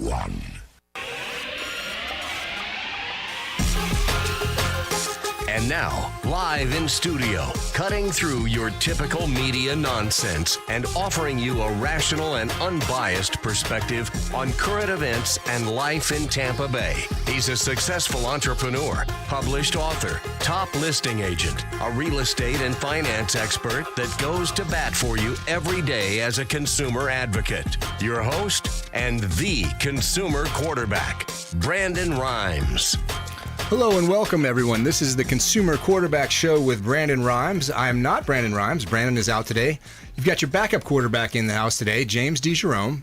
one. And now, live in studio, cutting through your typical media nonsense and offering you a rational and unbiased perspective on current events and life in Tampa Bay. He's a successful entrepreneur, published author, top listing agent, a real estate and finance expert that goes to bat for you every day as a consumer advocate. Your host and the consumer quarterback, Brandon Rhymes. Hello and welcome, everyone. This is the Consumer Quarterback Show with Brandon Rhymes. I'm not Brandon Rhymes. Brandon is out today. You've got your backup quarterback in the house today, James DeJerome.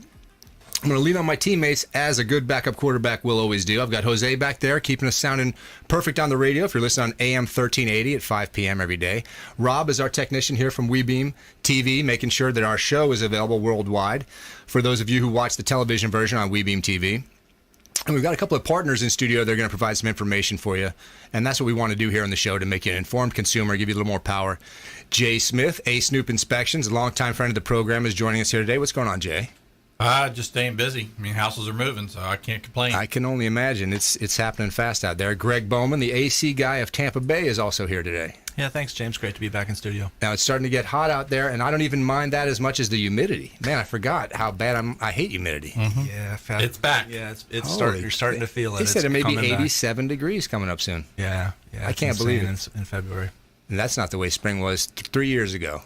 I'm going to lean on my teammates as a good backup quarterback will always do. I've got Jose back there keeping us sounding perfect on the radio if you're listening on AM 1380 at 5 p.m. every day. Rob is our technician here from WeBeam TV, making sure that our show is available worldwide for those of you who watch the television version on WeBeam TV. And we've got a couple of partners in studio that are going to provide some information for you. And that's what we want to do here on the show, to make you an informed consumer, give you a little more power. Jay Smith, Snoop Inspections, a longtime friend of the program, is joining us here today. What's going on, Jay? Just staying busy. I mean, houses are moving, so I can't complain. I can only imagine. It's happening fast out there. Gregg Bowman, the AC guy of Tampa Bay, is also here today. Yeah, thanks, James. Great to be back in studio. Now, it's starting to get hot out there, and I don't even mind that as much as the humidity. Man, I forgot how bad I hate humidity. Mm-hmm. Yeah, it's back. Yeah, it's starting. You're starting to feel it. They said it may be 87 back. degrees coming up soon. Yeah. I can't believe it. In February. And that's not the way spring was 3 years ago.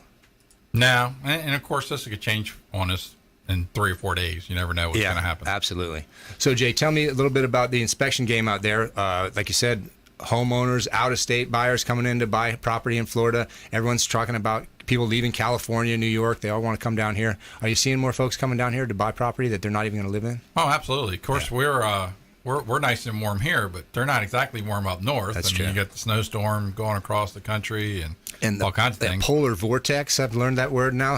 No, and of course, this could change on us in 3 or 4 days. You never know what's going to happen. Absolutely. So, Jay, tell me a little bit about the inspection game out there. Like you said, homeowners, out-of-state buyers coming in to buy property in Florida. Everyone's talking about people leaving California, New York. They all want to come down here. Are you seeing more folks coming down here to buy property that they're not even going to live in? Oh, absolutely. Of course, we're nice and warm here, but they're not exactly warm up north. That's true. You got the snowstorm going across the country and all kinds of things. Polar vortex, I've learned that word now.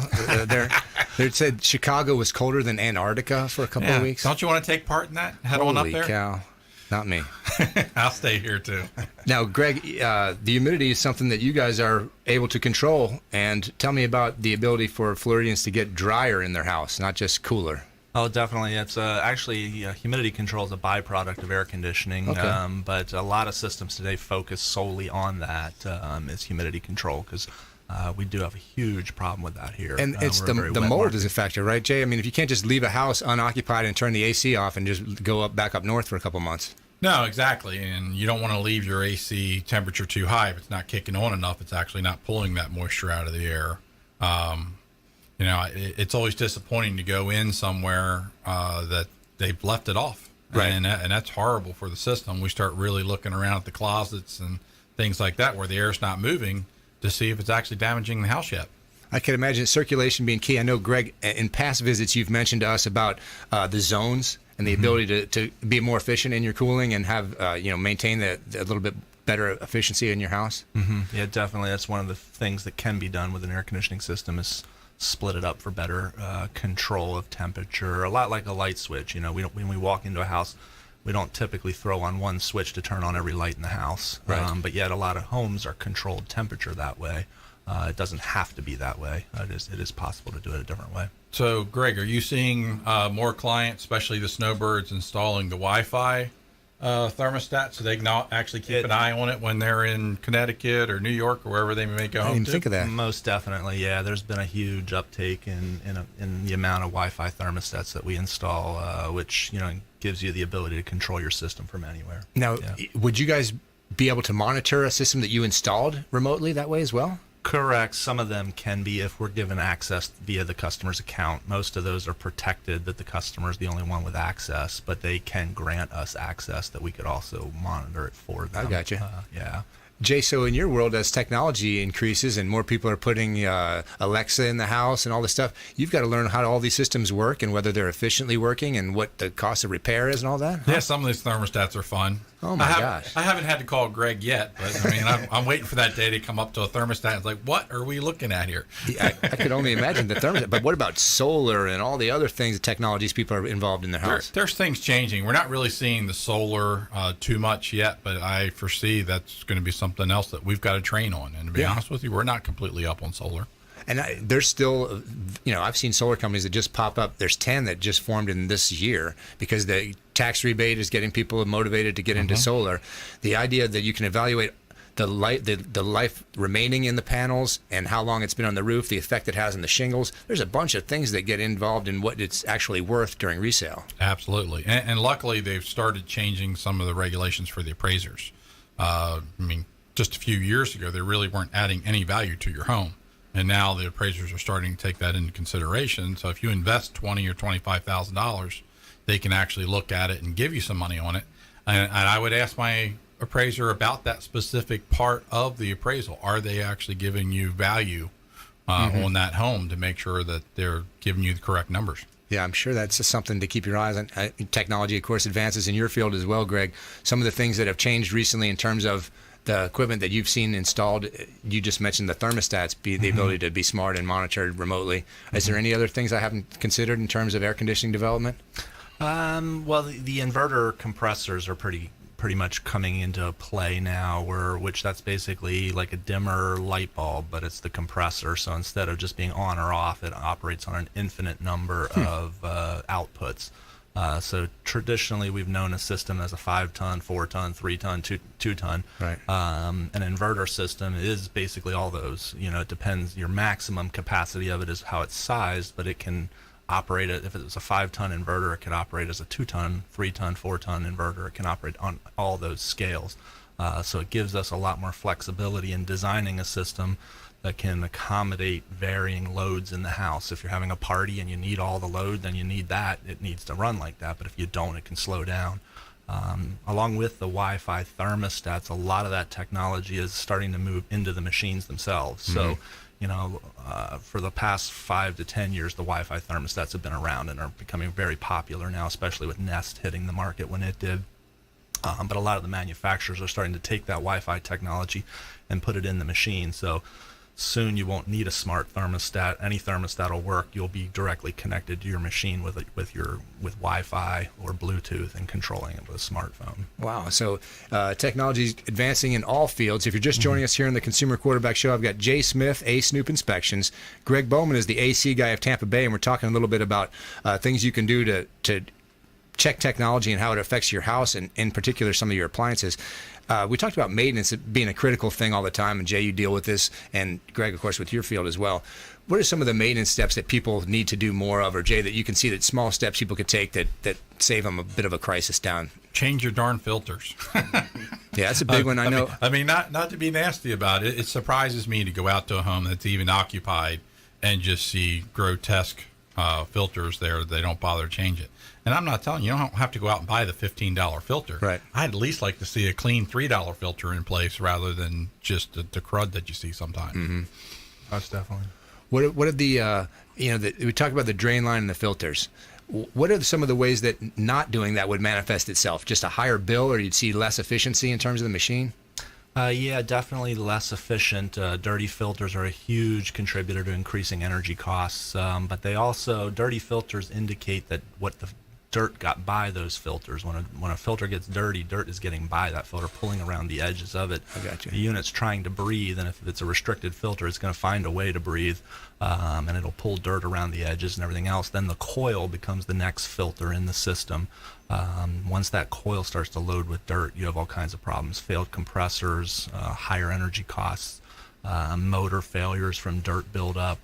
They said Chicago was colder than Antarctica for a couple of weeks. Don't you want to take part in that? Head on up there? Holy cow. Not me. I'll stay here, too. Now, Gregg, the humidity is something that you guys are able to control. And tell me about the ability for Floridians to get drier in their house, not just cooler. Oh, definitely. It's actually humidity control is a byproduct of air conditioning, okay. But a lot of systems today focus solely on that is humidity control, because we do have a huge problem with that here. And it's the mold market is a factor, right, Jay? I mean, if you can't just leave a house unoccupied and turn the AC off and just go back up north for a couple months. No, exactly. And you don't want to leave your AC temperature too high. If it's not kicking on enough, it's actually not pulling that moisture out of the air. It's always disappointing to go in somewhere that they've left it off. Right. And that's horrible for the system. We start really looking around at the closets and things like that where the air's not moving to see if it's actually damaging the house yet. I can imagine circulation being key. I know, Gregg, in past visits, you've mentioned to us about the zones and the ability to be more efficient in your cooling and have, maintain a little bit better efficiency in your house. Mm-hmm. Yeah, definitely. That's one of the things that can be done with an air conditioning system is split it up for better control of temperature. A lot like a light switch. When we walk into a house, we don't typically throw on one switch to turn on every light in the house. Right. But yet a lot of homes are controlled temperature that way. It doesn't have to be that way. It is possible to do it a different way. So, Gregg, are you seeing more clients, especially the snowbirds, installing the Wi-Fi thermostat so they can actually keep an eye on it when they're in Connecticut or New York or wherever they may go home to? I didn't think of that. Most definitely, yeah. There's been a huge uptake in the amount of Wi-Fi thermostats that we install, which gives you the ability to control your system from anywhere. Now, would you guys be able to monitor a system that you installed remotely that way as well? Correct. Some of them can be if we're given access via the customer's account. Most of those are protected that the customer is the only one with access, but they can grant us access that we could also monitor it for them. I got you. Yeah. Jay, so in your world, as technology increases and more people are putting Alexa in the house and all this stuff, you've got to learn how all these systems work and whether they're efficiently working and what the cost of repair is and all that? Yeah, some of these thermostats are fun. Oh, my gosh. I haven't had to call Gregg yet, but I mean, I'm waiting for that day to come up to a thermostat. It's like, what are we looking at here? I could only imagine the thermostat. But what about solar and all the other things, the technologies people are involved in their house? There's things changing. We're not really seeing the solar too much yet, but I foresee that's going to be something else that we've got to train on. And to be honest with you, we're not completely up on solar. And there's still, I've seen solar companies that just pop up. There's 10 that just formed in this year because the tax rebate is getting people motivated to get into solar. The idea that you can evaluate the life remaining in the panels and how long it's been on the roof, the effect it has on the shingles. There's a bunch of things that get involved in what it's actually worth during resale. Absolutely. And luckily, they've started changing some of the regulations for the appraisers. Just a few years ago, they really weren't adding any value to your home. And now the appraisers are starting to take that into consideration. So if you invest $20,000 or $25,000, they can actually look at it and give you some money on it. And I would ask my appraiser about that specific part of the appraisal. Are they actually giving you value on that home to make sure that they're giving you the correct numbers? Yeah, I'm sure that's something to keep your eyes on. Technology, of course, advances in your field as well, Greg. Some of the things that have changed recently in terms of the equipment that you've seen installed, you just mentioned the thermostats, the ability to be smart and monitored remotely. Is there any other things I haven't considered in terms of air conditioning development? Well, the inverter compressors are pretty much coming into play now, which that's basically like a dimmer light bulb, but it's the compressor. So instead of just being on or off, it operates on an infinite number of outputs. So traditionally, we've known a system as a 5-ton, 4-ton, 3-ton, 2-ton. Right. An inverter system is basically all those. It depends. Your maximum capacity of it is how it's sized, but it can operate it. If it's a 5-ton inverter, it can operate as a 2-ton, 3-ton, 4-ton inverter. It can operate on all those scales. So it gives us a lot more flexibility in designing a system that can accommodate varying loads in the house. If you're having a party and you need all the load, then you need that. It needs to run like that. But if you don't, it can slow down. Along with the Wi-Fi thermostats, a lot of that technology is starting to move into the machines themselves. So, for the past 5 to 10 years, the Wi-Fi thermostats have been around and are becoming very popular now, especially with Nest hitting the market when it did. But a lot of the manufacturers are starting to take that Wi-Fi technology and put it in the machine. So soon you won't need a smart thermostat. Any thermostat will work. You'll be directly connected to your machine with Wi-Fi or Bluetooth and controlling it with a smartphone. Wow. So technology is advancing in all fields. If you're just joining us here in the Consumer Quarterback Show, I've got Jay Smith, Snoop Inspections. Gregg Bowman is the AC guy of Tampa Bay, and we're talking a little bit about things you can do to check technology and how it affects your house, and in particular some of your appliances. We talked about maintenance being a critical thing all the time, and Jay, you deal with this, and Greg, of course, with your field as well. What are some of the maintenance steps that people need to do more of, or Jay, that you can see that small steps people could take that save them a bit of a crisis down? Change your darn filters. Yeah, that's a big one. I know. Not to be nasty about it. It surprises me to go out to a home that's even occupied and just see grotesque filters there. They don't bother to change it. And I'm not telling you, you don't have to go out and buy the $15 filter. Right. I'd at least like to see a clean $3 filter in place rather than just the crud that you see sometimes. Mm-hmm. That's definitely. What are the we talk about the drain line and the filters. What are some of the ways that not doing that would manifest itself? Just a higher bill, or you'd see less efficiency in terms of the machine? Yeah, definitely less efficient. Dirty filters are a huge contributor to increasing energy costs, but dirty filters indicate that what the dirt got by those filters. When a filter gets dirty, dirt is getting by that filter, pulling around the edges of it. I got you. The unit's trying to breathe, and if it's a restricted filter, it's going to find a way to breathe, and it'll pull dirt around the edges and everything else. Then the coil becomes the next filter in the system. Once that coil starts to load with dirt, you have all kinds of problems. Failed compressors, higher energy costs, motor failures from dirt buildup.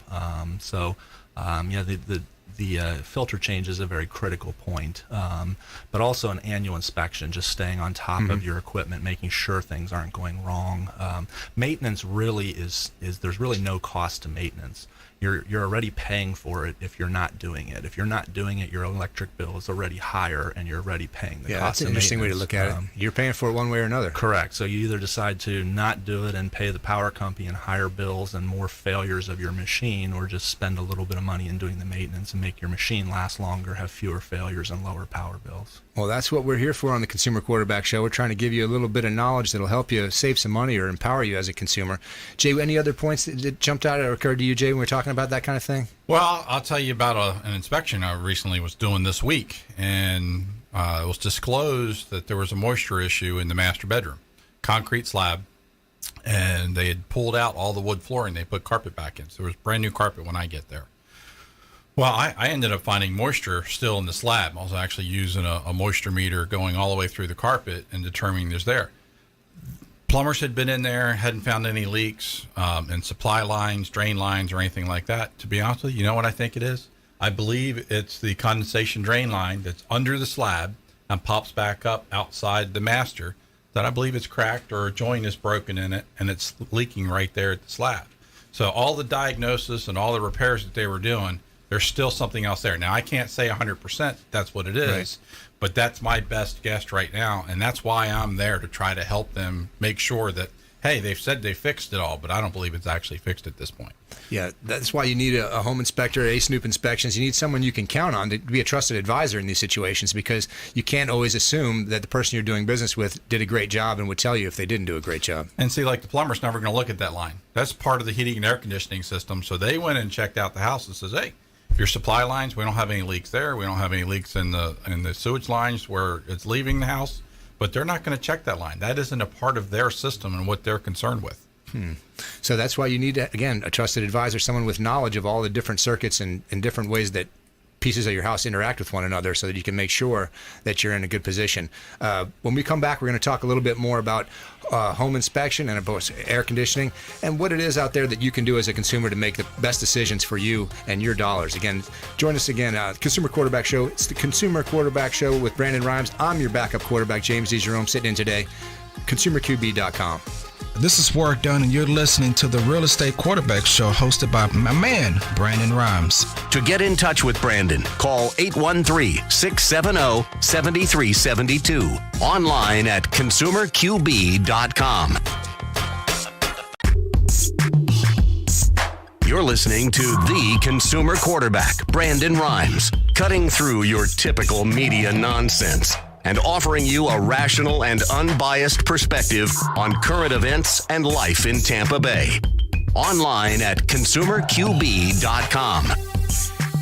The filter change is a very critical point, but also an annual inspection, just staying on top of your equipment, making sure things aren't going wrong. Maintenance really is there's really no cost to maintenance. You're already paying for it if you're not doing it. If you're not doing it, your electric bill is already higher, and you're already paying the cost of maintenance. Yeah, that's an interesting way to look at it. You're paying for it one way or another. Correct. So you either decide to not do it and pay the power company and higher bills and more failures of your machine, or just spend a little bit of money in doing the maintenance and make your machine last longer, have fewer failures, and lower power bills. Well, that's what we're here for on the Consumer Quarterback Show. We're trying to give you a little bit of knowledge that'll help you save some money or empower you as a consumer. Jay, any other points that jumped out or occurred to you, Jay, when we're talking about that kind of thing? Well, I'll tell you about an inspection I recently was doing this week, and it was disclosed that there was a moisture issue in the master bedroom. Concrete slab, and they had pulled out all the wood flooring. They put carpet back in. So there was brand new carpet when I get there. Well, I ended up finding moisture still in the slab. I was actually using a moisture meter going all the way through the carpet and determining there's there. Plumbers had been in there, hadn't found any leaks, and supply lines, drain lines, or anything like that. To be honest with you, you know what I think it is? I believe it's the condensation drain line that's under the slab and pops back up outside the master, that I believe it's cracked or a joint is broken in it, and it's leaking right there at the slab. So all the diagnosis and all the repairs that they were doing, there's still something else there. Now, I can't say 100% that's what it is, right, but that's my best guess right now, and that's why I'm there to try to help them make sure that, hey, they've said they fixed it all, but I don't believe it's actually fixed at this point. Yeah, that's why you need a home inspector, Snoop Inspections. You need someone you can count on to be a trusted advisor in these situations, because you can't always assume that the person you're doing business with did a great job and would tell you if they didn't do a great job. And see, like, the plumber's never going to look at that line. That's part of the heating and air conditioning system. So they went and checked out the house and says, hey, your supply lines, we don't have any leaks there. We don't have any leaks in the sewage lines where it's leaving the house. But they're not going to check that line. That isn't a part of their system and what they're concerned with. So that's why you need, again, a trusted advisor, someone with knowledge of all the different circuits and different ways that pieces of your house interact with one another, so that you can make sure that you're in a good position. When we come back, we're going to talk a little bit more about home inspection and about air conditioning and what it is out there that you can do as a consumer to make the best decisions for you and your dollars. Again, join us again, Consumer Quarterback Show. It's the Consumer Quarterback Show with Brandon Rhymes. I'm your backup quarterback, James DeJerome, sitting in today. ConsumerQB.com. This is Warwick Dunn, and you're listening to the Real Estate Quarterback Show, hosted by my man, Brandon Rhymes. To get in touch with Brandon, call 813-670-7372. Online at ConsumerQB.com. You're listening to the Consumer Quarterback, Brandon Rhymes, cutting through your typical media nonsense and offering you a rational and unbiased perspective on current events and life in Tampa Bay. Online at ConsumerQB.com.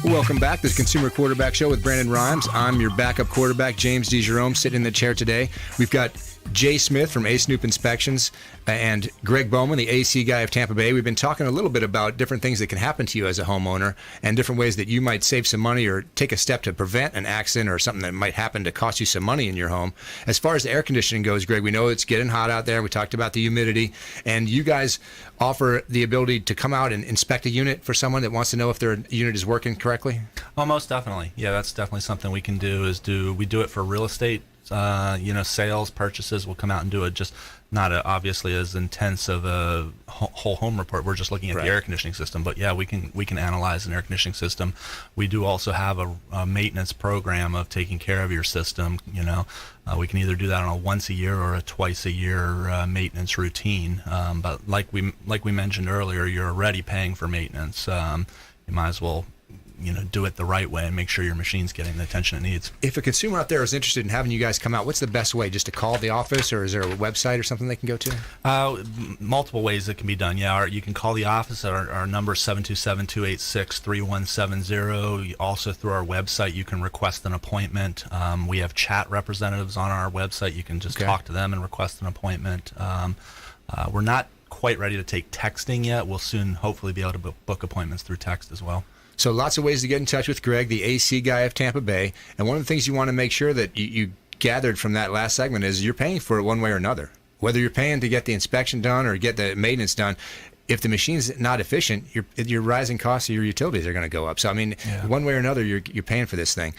Welcome back to the Consumer Quarterback Show with Brandon Rhymes. I'm your backup quarterback, James DeJerome, sitting in the chair today. We've got Jay Smith from Snoop Inspections and Gregg Bowman, the AC guy of Tampa Bay. We've been talking a little bit about different things that can happen to you as a homeowner and different ways that you might save some money or take a step to prevent an accident or something that might happen to cost you some money in your home. As far as the air conditioning goes, Gregg, we know it's getting hot out there. We talked about the humidity, and you guys offer the ability to come out and inspect a unit for someone that wants to know if their unit is working correctly? Oh, most definitely. Yeah, that's definitely something we can do. We do it for real estate, sales, purchases. We'll come out and do it, just not obviously as intense of a whole home report. We're just looking at the air conditioning system. But yeah, we can analyze an air conditioning system. We do also have a maintenance program of taking care of your system. We can either do that on a once a year or a twice a year maintenance routine. But like we mentioned earlier, you're already paying for maintenance. You might as well do it the right way and make sure your machine's getting the attention it needs. If a consumer out there is interested in having you guys come out, what's the best way? Just to call the office, or is there a website or something they can go to? Multiple ways it can be done. Yeah, you can call the office at our number 727-286-3170. Also through our website, you can request an appointment. We have chat representatives on our website. You can just talk to them and request an appointment. We're not quite ready to take texting yet. We'll soon hopefully be able to book appointments through text as well. So lots of ways to get in touch with Gregg, the AC guy of Tampa Bay. And one of the things you want to make sure that you gathered from that last segment is you're paying for it one way or another. Whether you're paying to get the inspection done or get the maintenance done, if the machine's not efficient, your rising costs of your utilities are going to go up. So, one way or another, you're paying for this thing.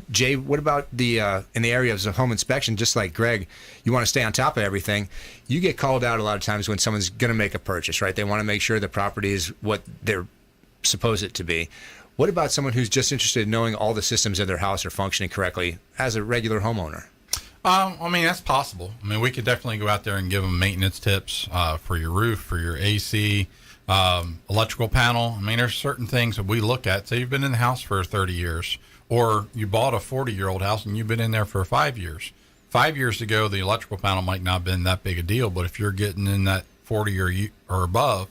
Jay, what about in the areas of home inspection, just like Gregg, you want to stay on top of everything. You get called out a lot of times when someone's going to make a purchase, right? They want to make sure the property is what they're suppose it to be. What about someone who's just interested in knowing all the systems in their house are functioning correctly as a regular homeowner? That's possible. We could definitely go out there and give them maintenance tips for your roof, for your AC, electrical panel. There's certain things that we look at. Say you've been in the house for 30 years, or you bought a 40-year-old house and you've been in there for 5 years. 5 years ago, the electrical panel might not have been that big a deal, but if you're getting in that 40 or above,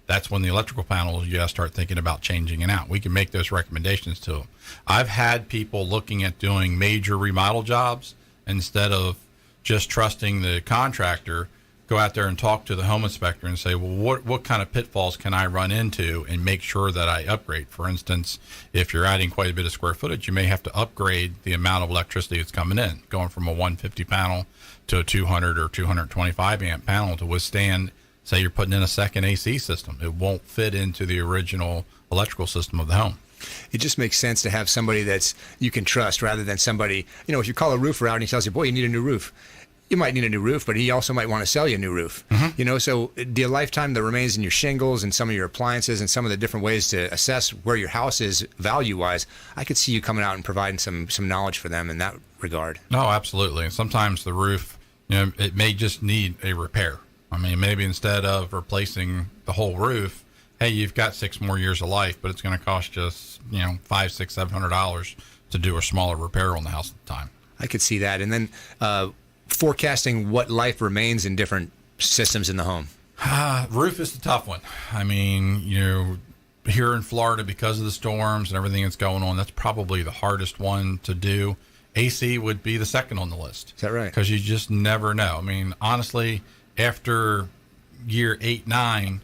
that's when the electrical panels, you got to start thinking about changing it out. We can make those recommendations to them. I've had people looking at doing major remodel jobs instead of just trusting the contractor go out there and talk to the home inspector and say, well, what kind of pitfalls can I run into and make sure that I upgrade? For instance, if you're adding quite a bit of square footage, you may have to upgrade the amount of electricity that's coming in, going from a 150 panel to a 200 or 225 amp panel to withstand, say you're putting in a second AC system. It won't fit into the original electrical system of the home. It just makes sense to have somebody that's you can trust rather than somebody, if you call a roofer out and he tells you, boy, you need a new roof. You might need a new roof, but he also might want to sell you a new roof. So the lifetime that remains in your shingles and some of your appliances and some of the different ways to assess where your house is value-wise, I could see you coming out and providing some knowledge for them in that regard. No, absolutely. And sometimes the roof, it may just need a repair. I mean, maybe instead of replacing the whole roof, hey, you've got 6 more years of life, but it's going to cost you, $500, $600, $700 to do a smaller repair on the house at the time. I could see that. And then forecasting what life remains in different systems in the home. Roof is the tough one. I mean, here in Florida, because of the storms and everything that's going on, that's probably the hardest one to do. AC would be the second on the list. Is that right? Because you just never know. I mean, honestly, after year 8, 9,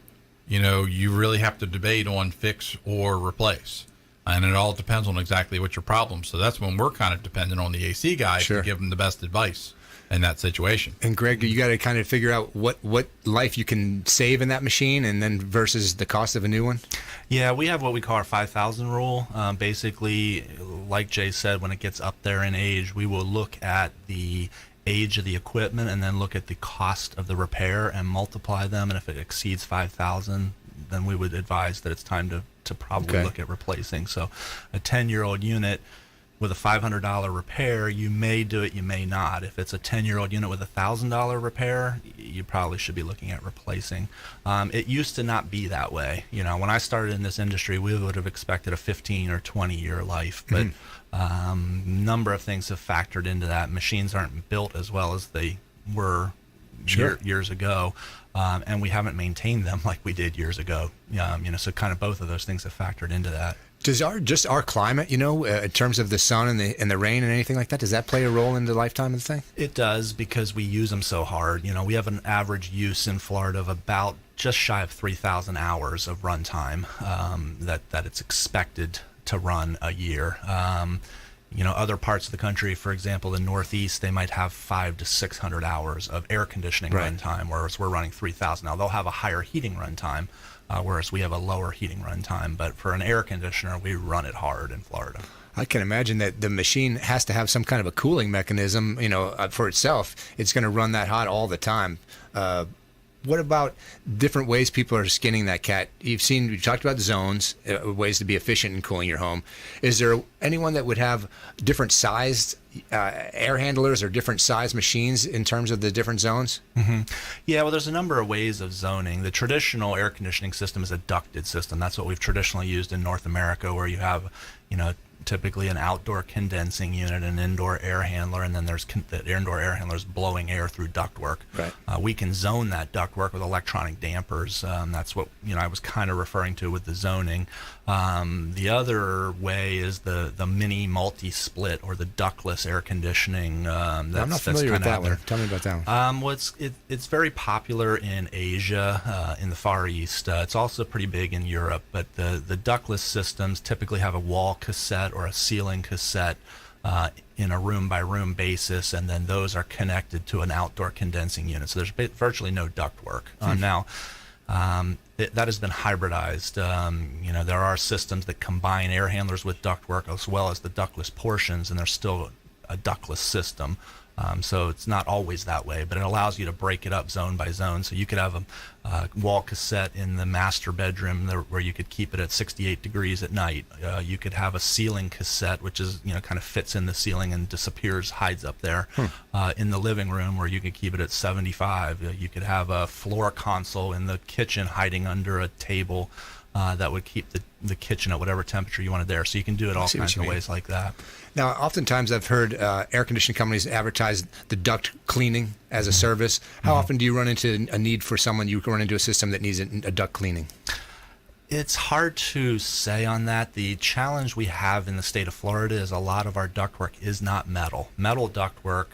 you really have to debate on fix or replace. And it all depends on exactly what your problem. So that's when we're kind of dependent on the AC guys to give them the best advice in that situation. And Greg, you got to kind of figure out what life you can save in that machine and then versus the cost of a new one. Yeah, we have what we call our 5,000 rule. Basically, like Jay said, when it gets up there in age, we will look at the age of the equipment and then look at the cost of the repair and multiply them. And if it exceeds 5,000, then we would advise that it's time to probably look at replacing. So a 10-year-old unit with a $500 repair, you may do it, you may not. If it's a 10-year-old unit with a $1,000 repair, you probably should be looking at replacing. It used to not be that way. When I started in this industry, we would have expected a 15 or 20-year life, but number of things have factored into that. Machines aren't built as well as they were years ago, and we haven't maintained them like we did years ago. So kind of both of those things have factored into that. Does our climate, in terms of the sun and the rain and anything like that, does that play a role in the lifetime of the thing? It does, because we use them so hard. We have an average use in Florida of about just shy of 3,000 hours of runtime that it's expected to run a year. Other parts of the country, for example, the Northeast, they might have 500 to 600 hours of air conditioning runtime, whereas we're running 3,000. Now, they'll have a higher heating runtime, whereas we have a lower heating runtime. But for an air conditioner, we run it hard in Florida. I can imagine that the machine has to have some kind of a cooling mechanism, for itself. It's going to run that hot all the time. What about different ways people are skinning that cat? You talked about zones, ways to be efficient in cooling your home. Is there anyone that would have different sized air handlers or different size machines in terms of the different zones? Yeah, well, there's a number of ways of zoning. The traditional air conditioning system is a ducted system. That's what we've traditionally used in North America, where you have, typically an outdoor condensing unit, an indoor air handler, and then there's the indoor air handlers blowing air through ductwork. Right. We can zone that ductwork with electronic dampers. That's what I was kind of referring to with the zoning. The other way is the mini multi-split or the ductless air conditioning. I'm not familiar with that one. Tell me about that one. Well, it's very popular in Asia, in the Far East. It's also pretty big in Europe, but the ductless systems typically have a wall cassette or a ceiling cassette in a room-by-room basis, and then those are connected to an outdoor condensing unit. So there's virtually no ductwork. Now, that has been hybridized. There are systems that combine air handlers with ductwork as well as the ductless portions, and there's still a ductless system. So it's not always that way, but it allows you to break it up zone by zone. So you could have a wall cassette in the master bedroom where you could keep it at 68 degrees at night. You could have a ceiling cassette, which is, kind of fits in the ceiling and disappears, hides up there. In the living room where you could keep it at 75. You could have a floor console in the kitchen hiding under a table that would keep the kitchen at whatever temperature you wanted there. So you can do it all kinds of ways like that. Now, oftentimes I've heard air conditioning companies advertise the duct cleaning as a service. How often do you run into a need for someone, you run into a system that needs a duct cleaning? It's hard to say on that. The challenge we have in the state of Florida is a lot of our ductwork is not metal. Metal ductwork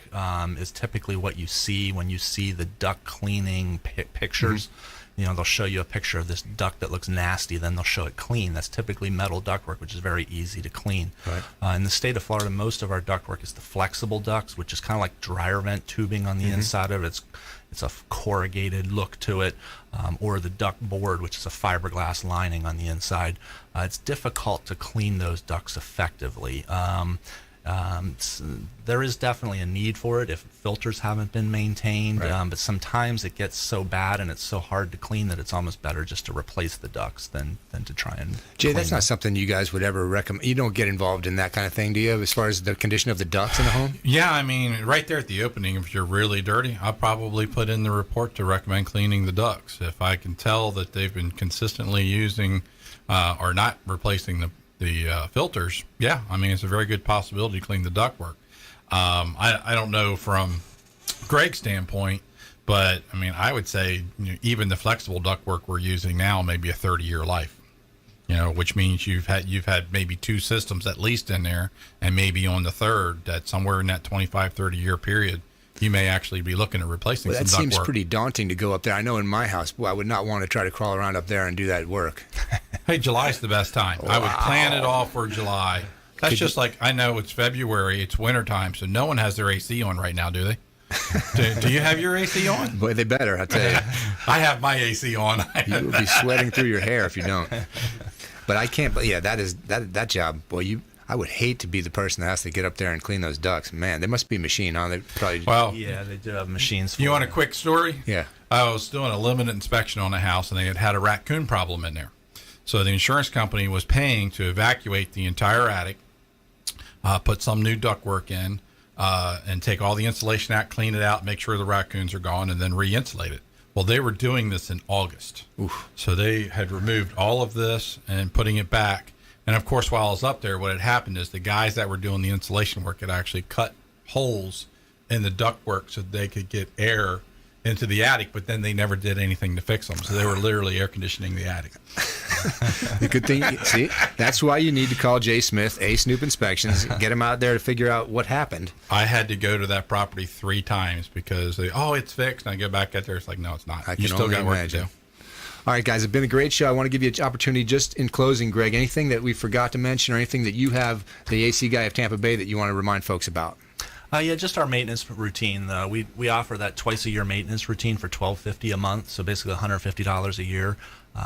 is typically what you see when you see the duct cleaning pictures. You know, they'll show you a picture of this duct that looks nasty, then they'll show it clean. That's typically metal ductwork, which is very easy to clean. Right. In the state of Florida, most of our ductwork is the flexible ducts, which is kind of like dryer vent tubing on the inside of it. It's a corrugated look to it, or the duct board, which is a fiberglass lining on the inside. It's difficult to clean those ducts effectively. There is definitely a need for it if filters haven't been maintained, Right. but sometimes it gets so bad and it's so hard to clean that it's almost better just to replace the ducts than to try and Jay, clean that's them. not something you guys would ever recommend. You don't get involved in that kind of thing, do you, as far as the condition of the ducts in the home? Yeah, I mean, right there at the opening, if you're really dirty, I'll probably put in the report to recommend cleaning the ducts. If I can tell that they've been consistently using or not replacing the filters, yeah, I mean, it's a very good possibility to clean the ductwork. I don't know from Gregg's standpoint, but I mean, I would say even the flexible ductwork we're using now may be a 30-year life. Which means you've had maybe 2 systems at least in there, and maybe on the third, that somewhere in that 25, 30-year period, you may actually be looking at replacing Well, some that ductwork. seems pretty daunting to go up there. I know in my house, I would not want to try to crawl around up there and do that work. Hey, July's the best time. I would plan it all for July. That's just like, I know it's February, it's wintertime, so no one has their AC on right now, do they? do you have your AC on? Boy, they better, I tell you. I have my AC on. You will be sweating through your hair if you don't. But I can't. But yeah, that job. Boy, I would hate to be the person that has to get up there and clean those ducts. Man, they must be a machine, huh? They probably. Well, Yeah, they do have machines for you want a it. quick story? Yeah. I was doing a limited inspection on a house, and they had a raccoon problem in there. So the insurance company was paying to evacuate the entire attic, put some new ductwork in, and take all the insulation out, clean it out, make sure the raccoons are gone, and then re-insulate it. Well, they were doing this in August. Oof. So they had removed all of this and putting it back. And, of course, while I was up there, what had happened is the guys that were doing the insulation work had actually cut holes in the ductwork so they could get air into the attic, but then they never did anything to fix them. So they were literally air conditioning the attic. The good thing, see, that's why you need to call Jay Smith, Snoop Inspections, get him out there to figure out what happened. I had to go to that property 3 times because it's fixed. And I go back out there. It's like, no, it's not. I You can still only got work to imagine. do. All right, guys, it's been a great show. I want to give you an opportunity just in closing, Greg, anything that we forgot to mention or anything that you have, the AC guy of Tampa Bay, that you want to remind folks about? Yeah, just our maintenance routine. We offer that twice-a-year maintenance routine for $1,250 a month, so basically $150 a year.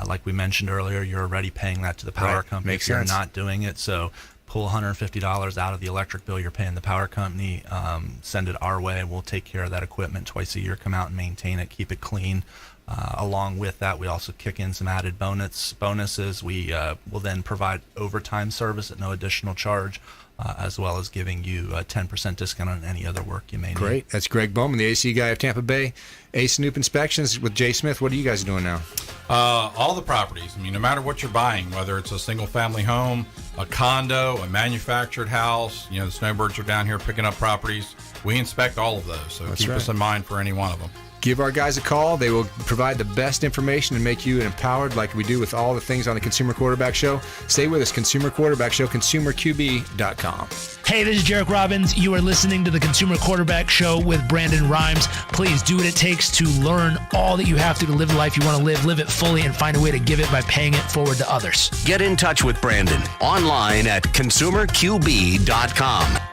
Like we mentioned earlier, you're already paying that to the power Right. company Makes if you're sense. not doing it. So pull $150 out of the electric bill you're paying the power company, send it our way. We'll take care of that equipment twice a year, come out and maintain it, keep it clean. Along with that, we also kick in some added bonuses. We will then provide overtime service at no additional charge, as well as giving you a 10% discount on any other work you may need. Great. That's Gregg Bowman, the AC guy of Tampa Bay. Snoop Inspections with Jay Smith. What are you guys doing now? All the properties. I mean, no matter what you're buying, whether it's a single-family home, a condo, a manufactured house, the snowbirds are down here picking up properties. We inspect all of those, so That's keep right. us in mind for any one of them. Give our guys a call. They will provide the best information and make you empowered like we do with all the things on the Consumer Quarterback Show. Stay with us. Consumer Quarterback Show, consumerqb.com. Hey, this is Jarek Robbins. You are listening to the Consumer Quarterback Show with Brandon Rhymes. Please do what it takes to learn all that you have to live the life you want to live it fully, and find a way to give it by paying it forward to others. Get in touch with Brandon online at consumerqb.com.